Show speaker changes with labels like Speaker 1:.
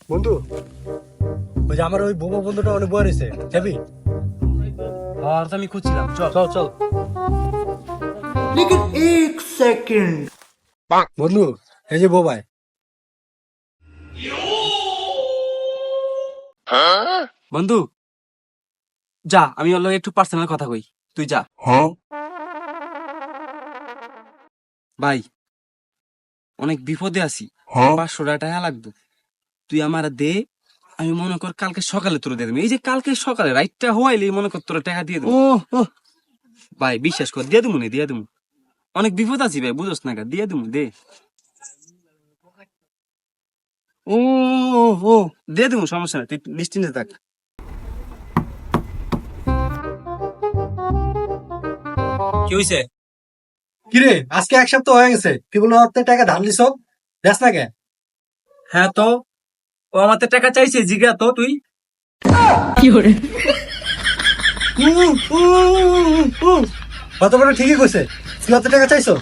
Speaker 1: বন্ধু, ওই যে আমার ওই বোবা বন্ধুটা অনেক বড় হয়েছে, যাবি?
Speaker 2: আর তো আমি খুঁজছিলাম, চল
Speaker 1: চল চল।
Speaker 3: लेकिन एक सेकंड
Speaker 1: বন্ধু, এই যে বোবাই।
Speaker 2: বন্ধু। যা, আমি ওর লগে একটু পার্সোনাল কথা কই, তুই যা। ভাই, অনেক বিপদে আছি, 500 টাকা লাগবে, তুই আমার দে। আমি মনে কর কালকে সকালে তোরা দিয়ে দেবো, এই যে কালকে সকালে রাইটটা হওয়াইলে মনে কর তোরা টাকা দিয়ে দেবো।
Speaker 1: ও
Speaker 2: ভাই বিশ্বাস কর, দিয়ে দেবো, দিয়ে দেবো। অনেক বিপদ আছি ভাই, বুঝোস না, দিয়ে দেবো, দে। ও ও দিয়ে দেবো, সমস্যা নাই, তুই নিশ্চিন্তে থাক। কি হয়েছে?
Speaker 1: কিরে, আজকে এক সপ্তাহ হয়ে গেছে, তুই বলে ওর থেকে টাকা ধার লিস, দেখ না কে?
Speaker 2: হ্যাঁ তো, ও আমার তো টাকা চাইছে, জিগা তো তুই।
Speaker 1: কত করে ঠিকই কইছে, তুই ওর থেকে টাকা চাইছো?